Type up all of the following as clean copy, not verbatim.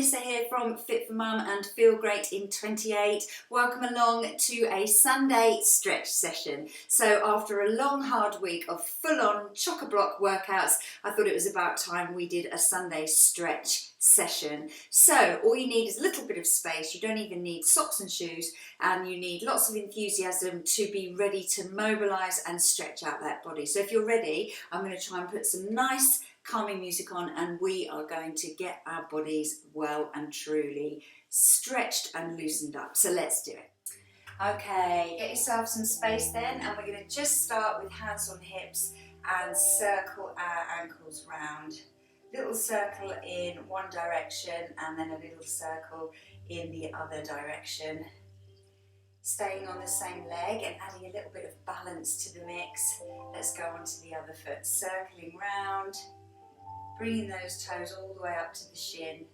Melissa here from Fit for Mum and Feel Great in 28. Welcome along to a Sunday stretch session. So after a long hard week of full-on chock-a-block workouts, I thought it was about time we did a Sunday stretch session. So all you need is a little bit of space. You don't even need socks and shoes, and you need lots of enthusiasm to be ready to mobilize and stretch out that body. So if you're ready, I'm going to try and put some nice calming music on, and we are going to get our bodies well and truly stretched and loosened up. So let's do it. Okay, get yourself some space then, and we're going to just start with hands on hips and circle our ankles round. Little circle in one direction and then a little circle in the other direction. Staying on the same leg and adding a little bit of balance to the mix. Let's go on to the other foot, circling round. Bringing those toes all the way up to the shin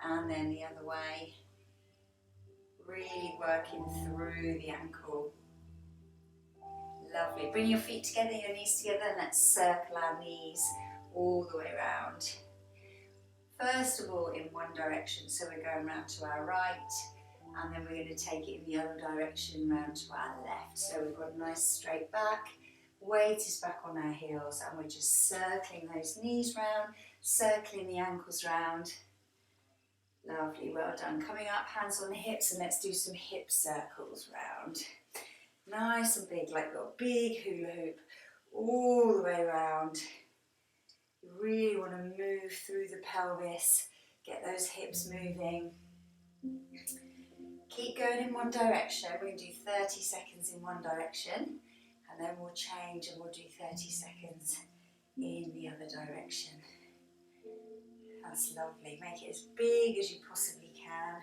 and then the other way. Really working through the ankle. Lovely. Bring your feet together, your knees together, and let's circle our knees all the way around. First of all in one direction, so we're going round to our right, and then we're going to take it in the other direction round to our left. So we've got a nice straight back. Weight is back on our heels, and we're just circling those knees round, circling the ankles round. Lovely, well done. Coming up, hands on the hips, and let's do some hip circles round. Nice and big, like we've got a big hula hoop all the way around. You really want to move through the pelvis, get those hips moving. Keep going in one direction. We're going to do 30 seconds in one direction. And then we'll change and we'll do 30 seconds in the other direction. That's lovely. Make it as big as you possibly can.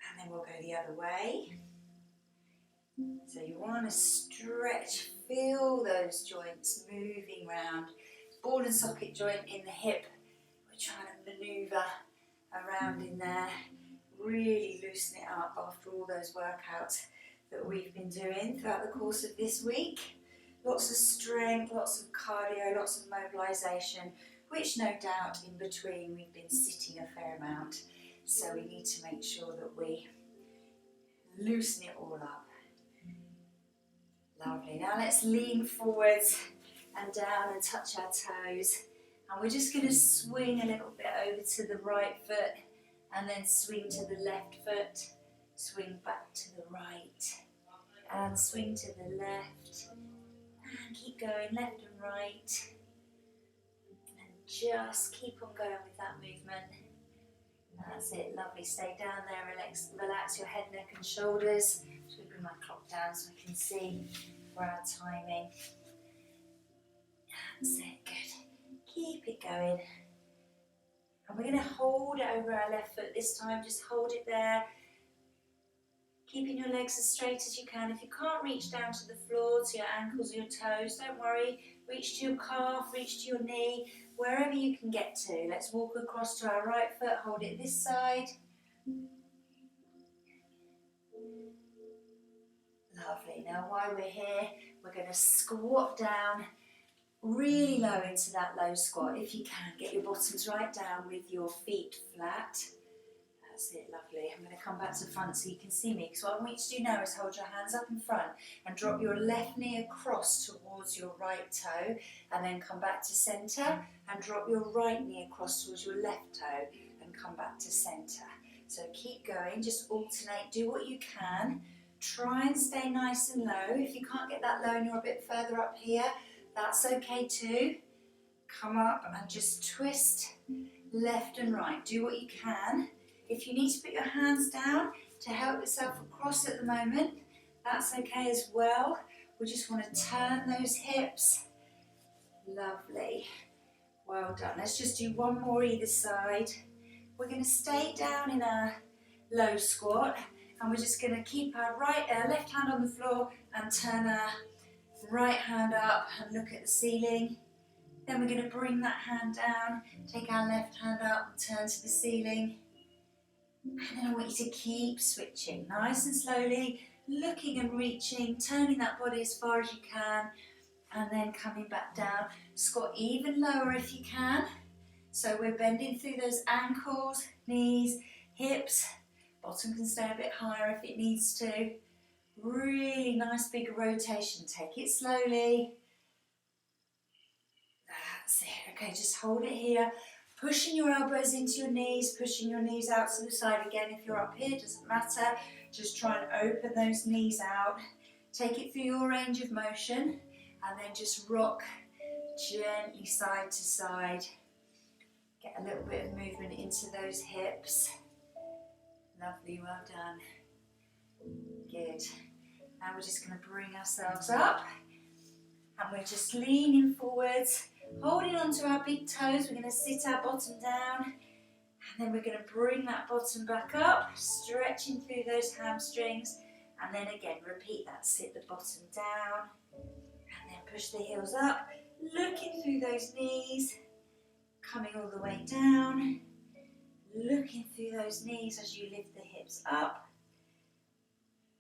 And then we'll go the other way. So you want to stretch, feel those joints moving round. Ball and socket joint in the hip. We're trying to manoeuvre around in there. Really loosen it up after all those workouts that we've been doing throughout the course of this week. Lots of strength, lots of cardio, lots of mobilisation, which no doubt in between we've been sitting a fair amount. So we need to make sure that we loosen it all up. Lovely. Now let's lean forwards and down and touch our toes. And we're just going to swing a little bit over to the right foot and then swing to the left foot. Swing back to the right and swing to the left and keep going left and right and just keep on going with that movement. That's it, lovely. Stay down there, relax your head, neck and shoulders. I'm just going to bring my clock down so I can see for our timing. That's it, good. Keep it going. And we're going to hold it over our left foot this time, just hold it there. Keeping your legs as straight as you can. If you can't reach down to the floor, to your ankles or your toes, don't worry. Reach to your calf, reach to your knee, wherever you can get to. Let's walk across to our right foot, hold it this side. Lovely. Now while we're here, we're going to squat down really low into that low squat. If you can, get your bottoms right down with your feet flat. That's it, lovely. I'm going to come back to the front so you can see me, because what I want you to do now is hold your hands up in front and drop your left knee across towards your right toe, and then come back to centre and drop your right knee across towards your left toe and come back to centre. So keep going, just alternate, do what you can. Try and stay nice and low. If you can't get that low and you're a bit further up here, that's okay too. Come up and just twist left and right. Do what you can. If you need to put your hands down to help yourself across at the moment, that's okay as well. We just want to turn those hips. Lovely. Well done. Let's just do one more either side. We're going to stay down in our low squat, and we're just going to keep our left hand on the floor and turn our right hand up and look at the ceiling. Then we're going to bring that hand down, take our left hand up and turn to the ceiling. And then I want you to keep switching, nice and slowly, looking and reaching, turning that body as far as you can, and then coming back down. Squat even lower if you can, So we're bending through those ankles, knees, hips. Bottom can stay a bit higher if it needs to. Really nice big rotation. Take it slowly. That's it. Okay, just hold it here. Pushing your elbows into your knees, pushing your knees out to the side again. If you're up here, doesn't matter. Just try and open those knees out. Take it through your range of motion and then just rock gently side to side. Get a little bit of movement into those hips. Lovely, well done. Good. Now we're just going to bring ourselves up and we're just leaning forwards, holding onto our big toes. We're going to sit our bottom down and then we're going to bring that bottom back up, stretching through those hamstrings, and then again repeat that. Sit the bottom down and then push the heels up, looking through those knees, coming all the way down, looking through those knees as you lift the hips up.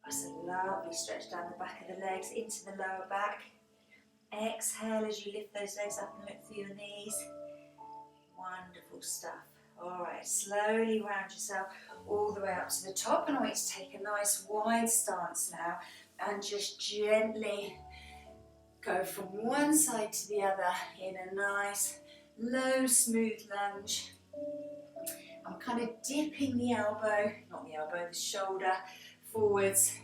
That's a lovely stretch down the back of the legs into the lower back. Exhale as you lift those legs up and look through your knees. Wonderful stuff. Alright, slowly round yourself all the way up to the top, and I want you to take a nice wide stance now and just gently go from one side to the other in a nice low smooth lunge. I'm kind of dipping the elbow, not the elbow, the shoulder forwards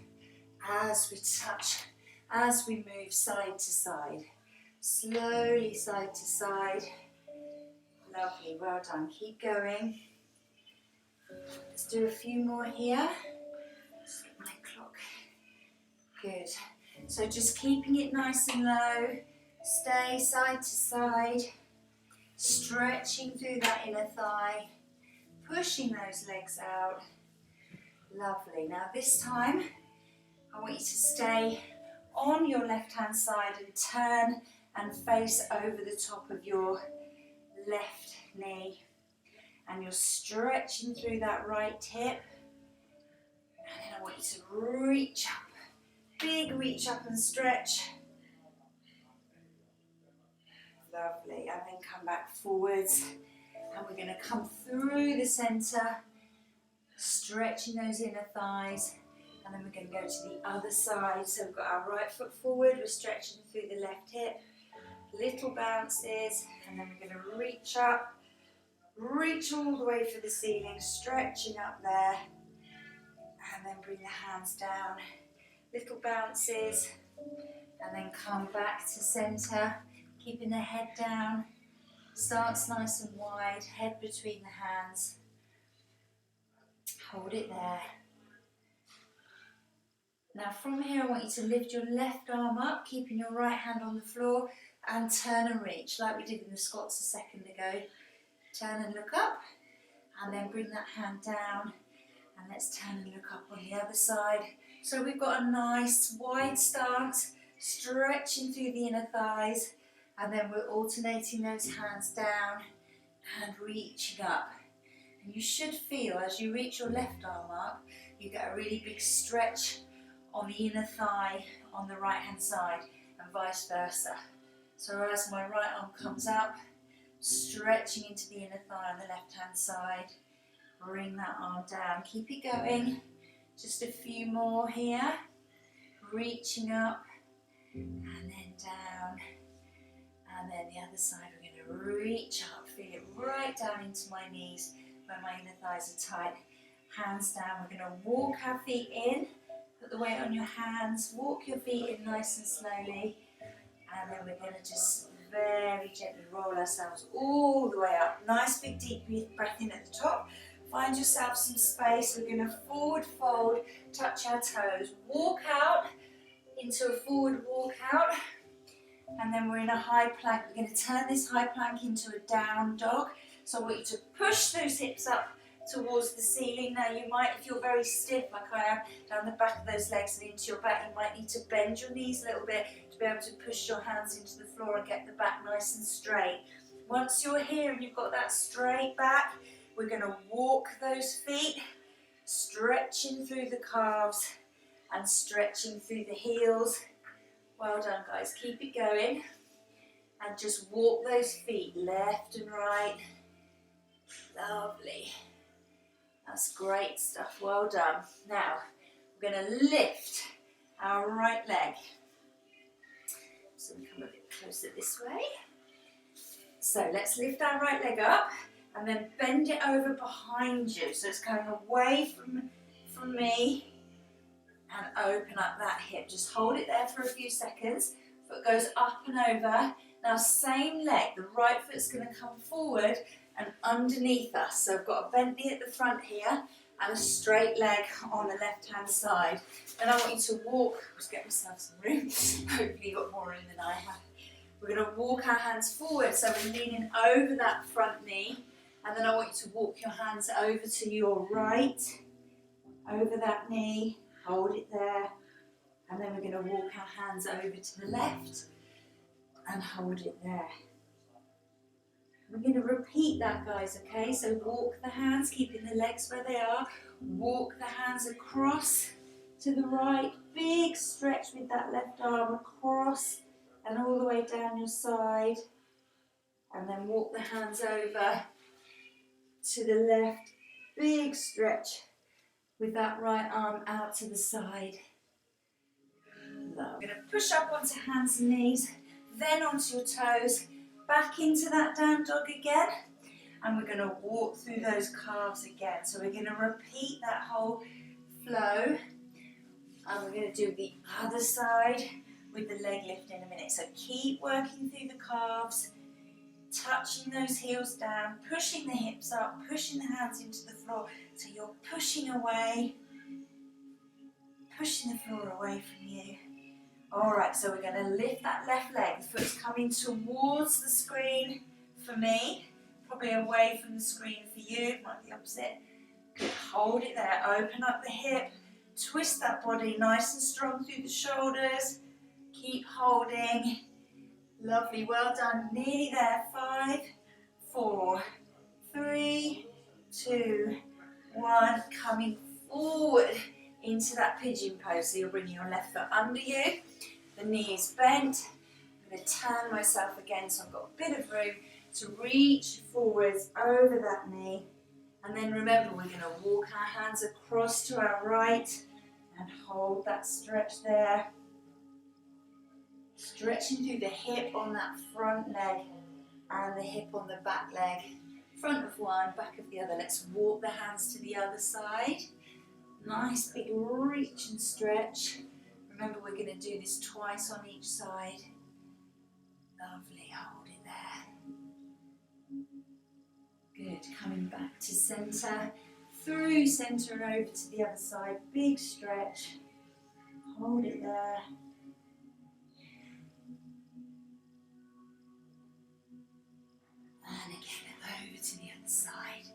as we touch, as we move side to side. Slowly side to side. Lovely, well done. Keep going. Let's do a few more here. Just get my clock. Good. So just keeping it nice and low. Stay side to side. Stretching through that inner thigh. Pushing those legs out. Lovely. Now this time, I want you to stay on your left hand side and turn and face over the top of your left knee. And you're stretching through that right hip. And then I want you to reach up. Big reach up and stretch. Lovely. And then come back forwards. And we're going to come through the centre, stretching those inner thighs. And then we're going to go to the other side. So we've got our right foot forward, we're stretching through the left hip. Little bounces. And then we're going to reach up, reach all the way for the ceiling, stretching up there. And then bring the hands down. Little bounces. And then come back to centre, keeping the head down. Stance nice and wide, head between the hands. Hold it there. Now from here I want you to lift your left arm up, keeping your right hand on the floor, and turn and reach, like we did in the squats a second ago. Turn and look up, and then bring that hand down, and let's turn and look up on the other side. So we've got a nice wide stance, stretching through the inner thighs, and then we're alternating those hands down and reaching up. And you should feel, as you reach your left arm up, you get a really big stretch on the inner thigh on the right hand side, and vice versa. So as my right arm comes up, stretching into the inner thigh on the left hand side, bring that arm down, keep it going, just a few more here, reaching up and then down, and then the other side we're going to reach up, feel it right down into my knees where my inner thighs are tight, hands down. We're going to walk our feet in, put the weight on your hands, walk your feet in nice and slowly, and then we're going to just very gently roll ourselves all the way up. Nice big deep breath in at the top. Find yourself some space. We're going to forward fold, touch our toes, walk out into a forward walk out, and then we're in a high plank. We're going to turn this high plank into a down dog. So I want you to push those hips up towards the ceiling. Now you might, if you're very stiff like I am, down the back of those legs and into your back, you might need to bend your knees a little bit to be able to push your hands into the floor and get the back nice and straight. Once you're here and you've got that straight back, we're going to walk those feet, stretching through the calves and stretching through the heels. Well done, guys. Keep it going. And just walk those feet left and right, Lovely. That's great stuff. Well done. Now, we're going to lift our right leg. So we come a bit closer this way. So let's lift our right leg up and then bend it over behind you. So it's going away from me and open up that hip. Just hold it there for a few seconds. Foot goes up and over. Now same leg, the right foot's going to come forward and underneath us. So I've got a bent knee at the front here and a straight leg on the left hand side. And I want you to walk, just get myself some room. Hopefully you've got more room than I have. We're going to walk our hands forward, so we're leaning over that front knee, and then I want you to walk your hands over to your right, over that knee, hold it there, and then we're going to walk our hands over to the left and hold it there. We're going to repeat that, guys, okay? So walk the hands, keeping the legs where they are, walk the hands across to the right, big stretch with that left arm across, and all the way down your side, and then walk the hands over to the left, big stretch with that right arm out to the side. Love. We're going to push up onto hands and knees, then onto your toes, back into that down dog again, and we're going to walk through those calves again. So we're going to repeat that whole flow, and we're going to do the other side with the leg lift in a minute. So keep working through the calves, touching those heels down, pushing the hips up, pushing the hands into the floor. So you're pushing away, pushing the floor away from you. Alright, so we're going to lift that left leg. The foot's coming towards the screen for me, probably away from the screen for you, might be opposite. Good, hold it there, open up the hip, twist that body nice and strong through the shoulders. Keep holding. Lovely, well done. Nearly there. 5, 4, 3, 2, 1. Coming forward into that pigeon pose. So you're bringing your left foot under you. The knee is bent. I'm going to turn myself again so I've got a bit of room to reach forwards over that knee. And then remember, we're going to walk our hands across to our right and hold that stretch there. Stretching through the hip on that front leg and the hip on the back leg. Front of one, back of the other. Let's walk the hands to the other side. Nice big reach and stretch. Remember, we're going to do this twice on each side. Lovely, hold it there. Good, coming back to centre. Through centre and over to the other side. Big stretch. Hold it there. And again, over to the other side.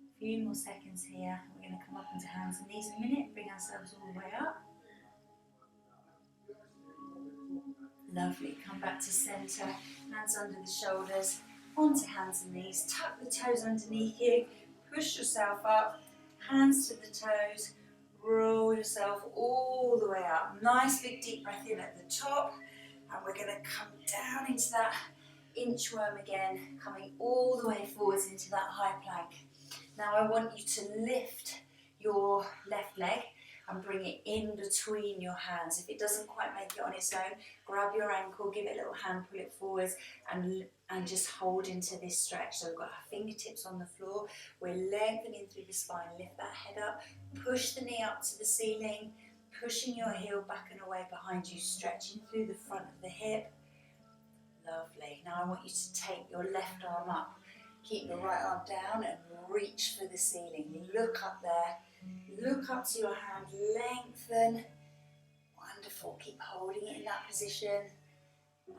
A few more seconds here. We're going to come up onto hands and knees in a minute. Bring ourselves all the way up. Lovely. Come back to centre. Hands under the shoulders. Onto hands and knees. Tuck the toes underneath you. Push yourself up. Hands to the toes. Roll yourself all the way up. Nice big deep breath in at the top. And we're going to come down into that inchworm again, coming all the way forwards into that high plank. Now I want you to lift your left leg and bring it in between your hands. If it doesn't quite make it on its own, grab your ankle, give it a little hand, pull it forwards, and just hold into this stretch. So we've got our fingertips on the floor. We're lengthening through the spine. Lift that head up. Push the knee up to the ceiling. Pushing your heel back and away behind you. Stretching through the front of the hip. Lovely. Now I want you to take your left arm up. Keep your right arm down and reach for the ceiling. Look up there. Look up to your hand. Lengthen. Wonderful. Keep holding it in that position.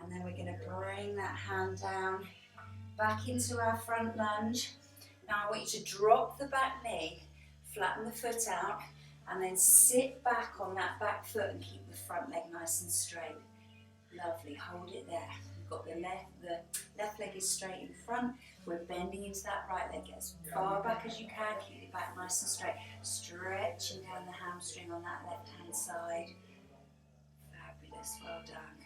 And then we're going to bring that hand down, back into our front lunge. Now I want you to drop the back knee, flatten the foot out, and then sit back on that back foot and keep the front leg nice and straight. Lovely, hold it there. We've got the left leg is straight in front. We're bending into that right leg. Get as far back as you can, keep it back nice and straight. Stretching down the hamstring on that left hand side. Fabulous, well done.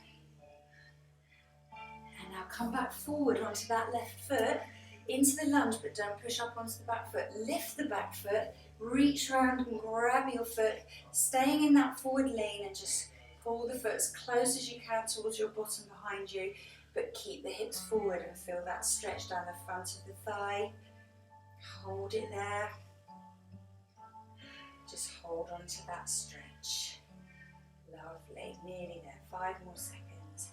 And now come back forward onto that left foot, into the lunge, but don't push up onto the back foot. Lift the back foot, reach around and grab your foot, staying in that forward lean, and just pull the foot as close as you can towards your bottom behind you, but keep the hips forward and feel that stretch down the front of the thigh. Hold it there. Just hold on to that stretch. Lovely, nearly there, 5 more seconds.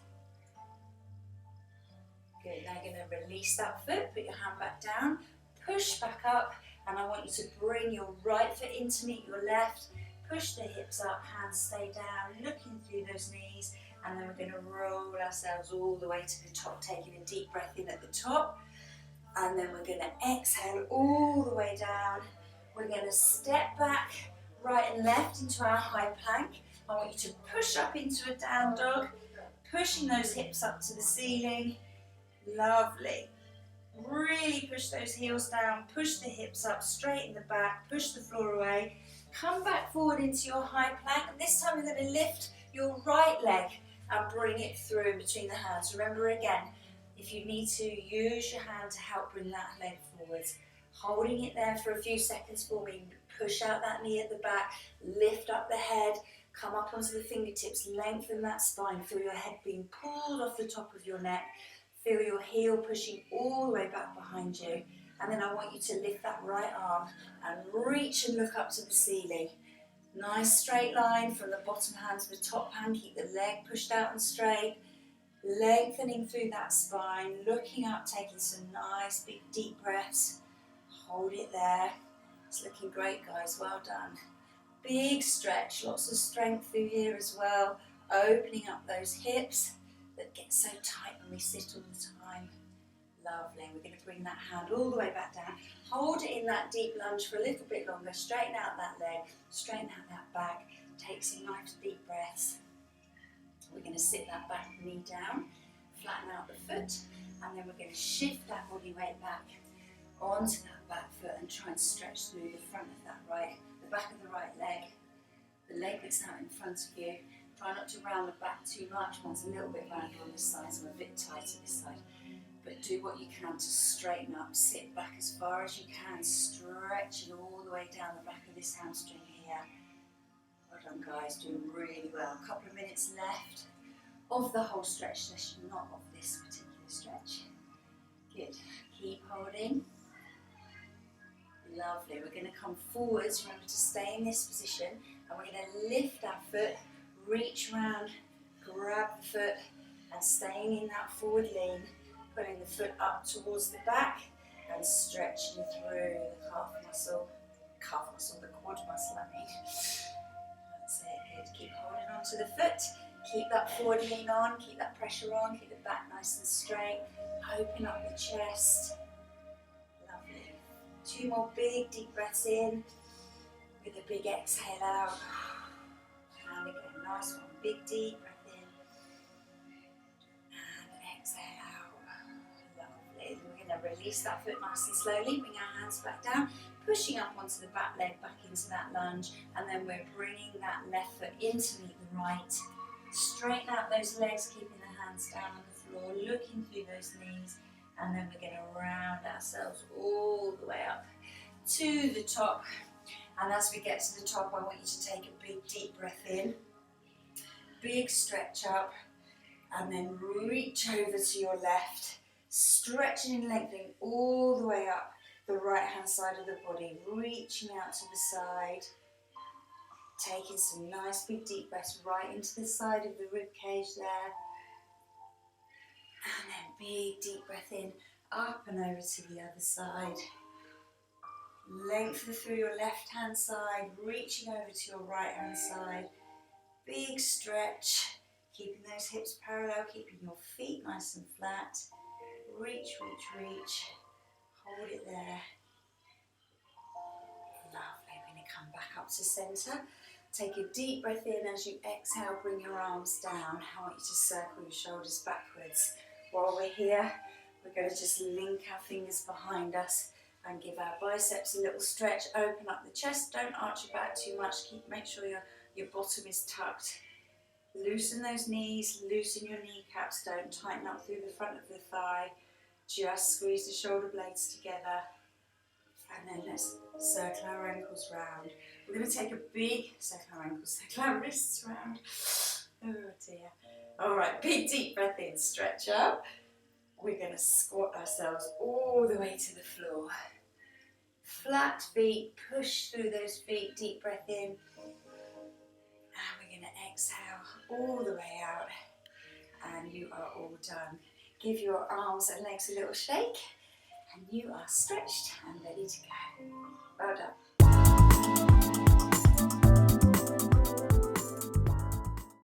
Good, now you're going to release that foot, put your hand back down, push back up, and I want you to bring your right foot in to meet your left, push the hips up, hands stay down, looking through those knees, and then we're going to roll ourselves all the way to the top, taking a deep breath in at the top, and then we're going to exhale all the way down. We're going to step back, right and left into our high plank. I want you to push up into a down dog, pushing those hips up to the ceiling. Lovely. Really push those heels down, push the hips up, straighten the back, push the floor away. Come back forward into your high plank, and this time we're going to lift your right leg and bring it through in between the hands. Remember again, if you need to, use your hand to help bring that leg forwards. Holding it there for a few seconds for me. Push out that knee at the back, lift up the head, come up onto the fingertips, lengthen that spine, feel your head being pulled off the top of your neck, feel your heel pushing all the way back behind you, and then I want you to lift that right arm and reach and look up to the ceiling. Nice straight line from the bottom hand to the top hand, keep the leg pushed out and straight, lengthening through that spine, looking up, taking some nice big deep breaths. Hold it there. It's looking great, guys, well done. Big stretch, lots of strength through here as well, opening up those hips that get so tight when we sit all the time. Lovely, we're going to bring that hand all the way back down, hold it in that deep lunge for a little bit longer, straighten out that leg, straighten out that back, take some nice deep breaths. We're going to sit that back knee down, flatten out the foot, and then we're going to shift that body weight back onto that back foot and try and stretch through the front of that the back of the right leg, the leg that's out in front of you. Try not to round the back too much. Mine's a little bit round on this side, so I'm a bit tight at this side. But do what you can to straighten up, sit back as far as you can, stretching all the way down the back of this hamstring here. Well done, guys, doing really well. A couple of minutes left of the whole stretch session, not of this particular stretch. Good, keep holding. Lovely, we're going to come forwards, remember to stay in this position, and we're going to lift that foot, reach round, grab the foot, and staying in that forward lean, pulling the foot up towards the back, and stretching through the the quad muscle I mean. That's it, good, keep holding on to the foot, keep that forward lean on, keep that pressure on, keep the back nice and straight, open up the chest. 2 more big deep breaths in with a big exhale out. And again, nice one, big deep breath in and exhale out. Lovely. We're going to release that foot nice and slowly, bring our hands back down, pushing up onto the back leg, back into that lunge, and then we're bringing that left foot in to meet the right. Straighten out those legs, keeping the hands down on the floor, looking through those knees. And then we're going to round ourselves all the way up to the top. And as we get to the top, I want you to take a big deep breath in. Big stretch up. And then reach over to your left. Stretching and lengthening all the way up the right hand side of the body. Reaching out to the side. Taking some nice big deep breaths right into the side of the rib cage there. And then big deep breath in, up and over to the other side. Lengthen through your left hand side, reaching over to your right hand side. Big stretch, keeping those hips parallel, keeping your feet nice and flat. Reach, reach, reach. Hold it there. Lovely, we're going to come back up to centre. Take a deep breath in as you exhale, bring your arms down. I want you to circle your shoulders backwards. While we're here, we're going to just link our fingers behind us and give our biceps a little stretch. Open up the chest, don't arch your back too much. Make sure your bottom is tucked. Loosen those knees, loosen your kneecaps, don't tighten up through the front of the thigh. Just squeeze the shoulder blades together. And then let's circle our ankles round. We're going to take a big, circle our ankles, circle our wrists round. Oh dear. All right, big deep breath in, stretch up. We're going to squat ourselves all the way to the floor. Flat feet, push through those feet, deep breath in. And we're going to exhale all the way out. And you are all done. Give your arms and legs a little shake. And you are stretched and ready to go. Well done.